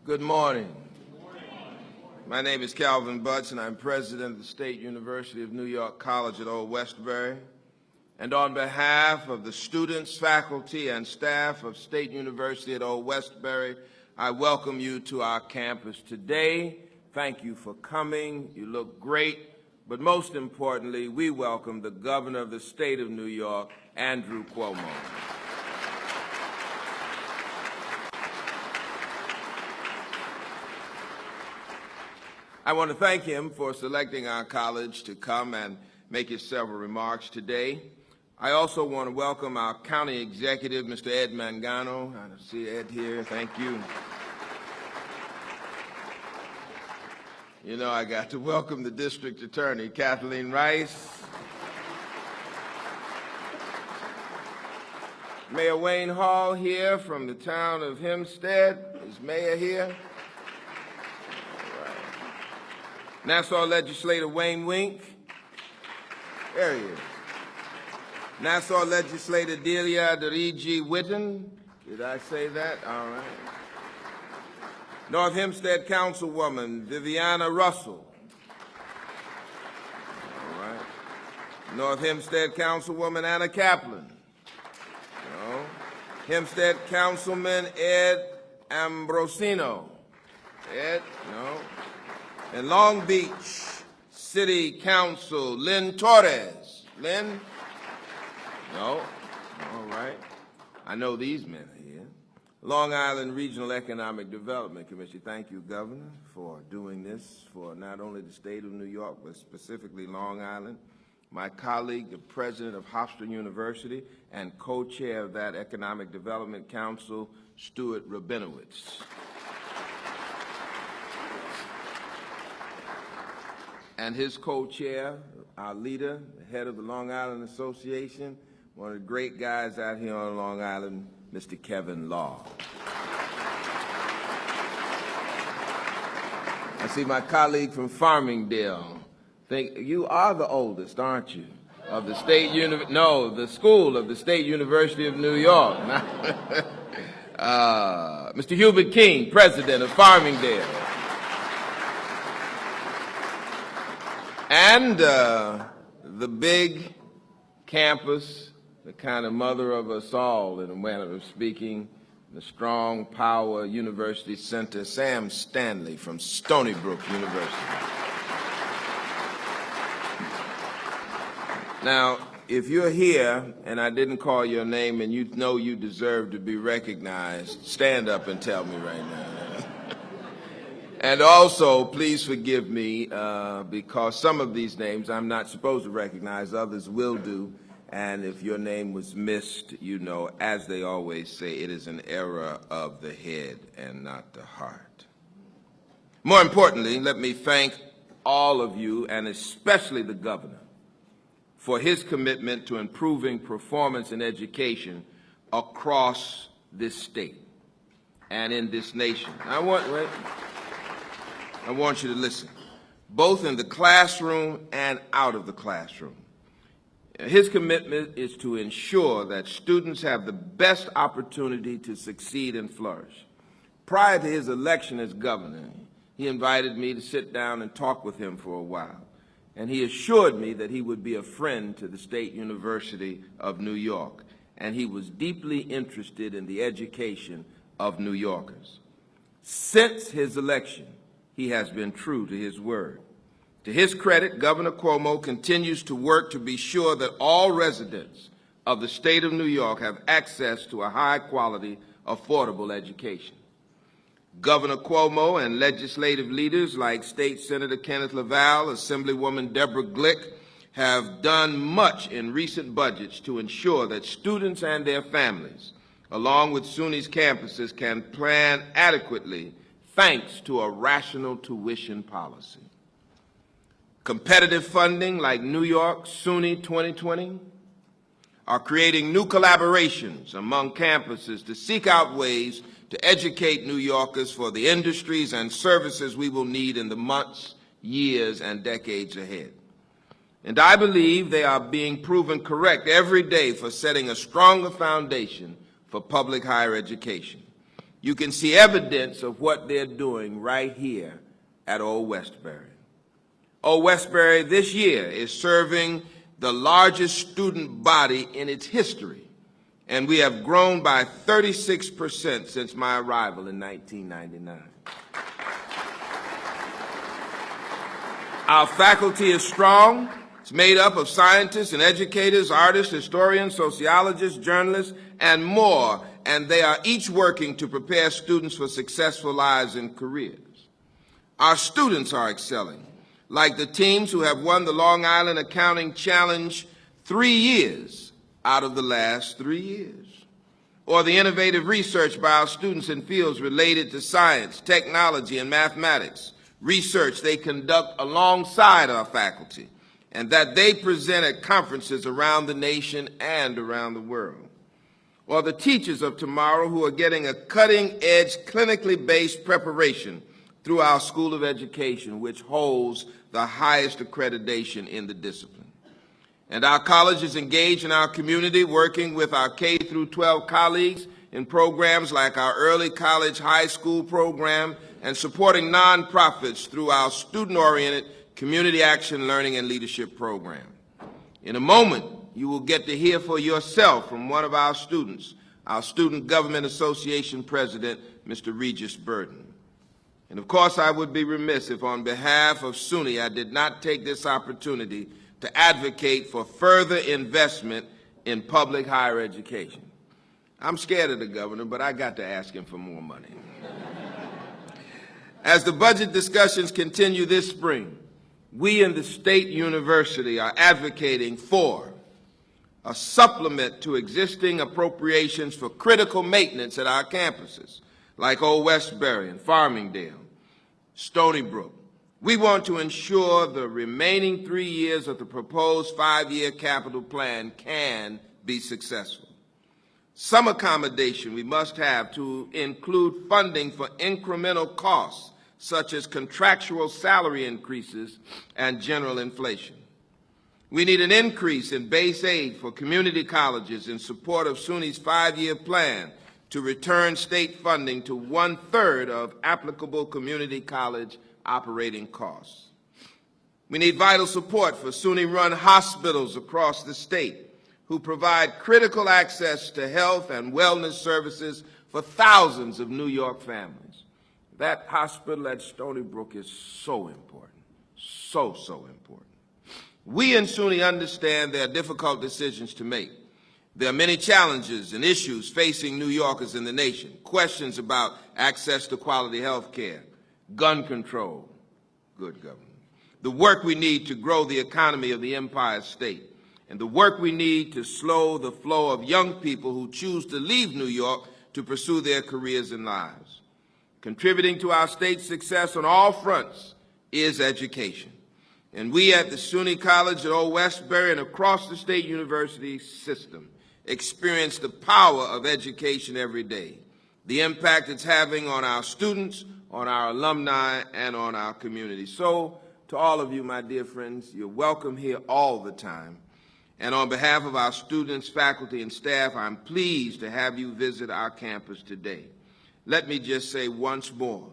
Good morning. My name is Calvin Butts, and I'm president of the State University of New York College at Old Westbury. And on behalf of the students, faculty, and staff of State University at Old Westbury, I welcome you to our campus today. Thank you for coming. You look great. But most importantly, we welcome the governor of the state of New York, Andrew Cuomo. I want to thank him for selecting our college to come and make his several remarks today. I also want to welcome our county executive, Mr. Ed Mangano. I see Ed here. Thank you. You know, I got to welcome the district attorney, Kathleen Rice. Mayor Wayne Hall here from the town of Hempstead. Is Mayor here? Nassau Legislator Wayne Wink. There he is. Nassau Legislator Delia Derigi Witten. Did I say that? All right. North Hempstead Councilwoman Viviana Russell. All right. North Hempstead Councilwoman Anna Kaplan. No. Hempstead Councilman Ed Ambrosino. Ed? No. And Long Beach City Council, Lynn Torres. Lynn? No? All right. I know these men are here. Long Island Regional Economic Development Commission. Thank you, Governor, for doing this for not only the state of New York, but specifically Long Island. My colleague, the president of Hofstra University and co-chair of that Economic Development Council, Stuart Rabinowitz. And his co-chair, our leader, the head of the Long Island Association, one of the great guys out here on Long Island, Mr. Kevin Law. I see my colleague from Farmingdale. Think you are the oldest, aren't you? Of the the school of the State University of New York. Mr. Hubert King, president of Farmingdale. And the big campus, the kind of mother of us all, in a manner of speaking, the Strong Power University Center, Sam Stanley from Stony Brook University. Now, if you're here and I didn't call your name and you know you deserve to be recognized, stand up and tell me right now. And also, please forgive me because some of these names I'm not supposed to recognize, others will do. And if your name was missed, you know, as they always say, it is an error of the head and not the heart. More importantly, let me thank all of you, and especially the governor, for his commitment to improving performance in education across this state and in this nation. I want you to listen, both in the classroom and out of the classroom. His commitment is to ensure that students have the best opportunity to succeed and flourish. Prior to his election as governor, he invited me to sit down and talk with him for a while, and he assured me that he would be a friend to the State University of New York, and he was deeply interested in the education of New Yorkers. Since his election, he has been true to his word. To his credit, Governor Cuomo continues to work to be sure that all residents of the state of New York have access to a high-quality, affordable education. Governor Cuomo and legislative leaders like State Senator Kenneth LaValle, Assemblywoman Deborah Glick, have done much in recent budgets to ensure that students and their families, along with SUNY's campuses, can plan adequately thanks to a rational tuition policy. Competitive funding like New York SUNY 2020 are creating new collaborations among campuses to seek out ways to educate New Yorkers for the industries and services we will need in the months, years, and decades ahead. And I believe they are being proven correct every day for setting a stronger foundation for public higher education. You can see evidence of what they're doing right here at Old Westbury. Old Westbury this year is serving the largest student body in its history, and we have grown by 36% since my arrival in 1999. Our faculty is strong. It's made up of scientists and educators, artists, historians, sociologists, journalists, and more, and they are each working to prepare students for successful lives and careers. Our students are excelling, like the teams who have won the Long Island Accounting Challenge 3 years out of the last 3 years, or the innovative research by our students in fields related to science, technology, and mathematics, research they conduct alongside our faculty, and that they present at conferences around the nation and around the world. Or the teachers of tomorrow who are getting a cutting-edge, clinically based preparation through our School of Education, which holds the highest accreditation in the discipline. And our college is engaged in our community, working with our K through 12 colleagues in programs like our early college high school program and supporting nonprofits through our student-oriented Community Action Learning and Leadership program. In a moment, you will get to hear for yourself from one of our students, our Student Government Association President, Mr. Regis Burden. And of course, I would be remiss if on behalf of SUNY I did not take this opportunity to advocate for further investment in public higher education. I'm scared of the governor, but I got to ask him for more money. As the budget discussions continue this spring, we in the State University are advocating for a supplement to existing appropriations for critical maintenance at our campuses, like Old Westbury and Farmingdale, Stony Brook. We want to ensure the remaining 3 years of the proposed 5-year capital plan can be successful. Some accommodation we must have to include funding for incremental costs, such as contractual salary increases and general inflation. We need an increase in base aid for community colleges in support of SUNY's 5-year plan to return state funding to 1/3 of applicable community college operating costs. We need vital support for SUNY-run hospitals across the state who provide critical access to health and wellness services for thousands of New York families. That hospital at Stony Brook is so important, so important. We in SUNY understand there are difficult decisions to make. There are many challenges and issues facing New Yorkers in the nation, questions about access to quality health care, gun control, good government, the work we need to grow the economy of the Empire State, and the work we need to slow the flow of young people who choose to leave New York to pursue their careers and lives. Contributing to our state's success on all fronts is education. And we at the SUNY College at Old Westbury and across the state university system experience the power of education every day, the impact it's having on our students, on our alumni, and on our community. So, to all of you, my dear friends, you're welcome here all the time. And on behalf of our students, faculty, and staff, I'm pleased to have you visit our campus today. Let me just say once more,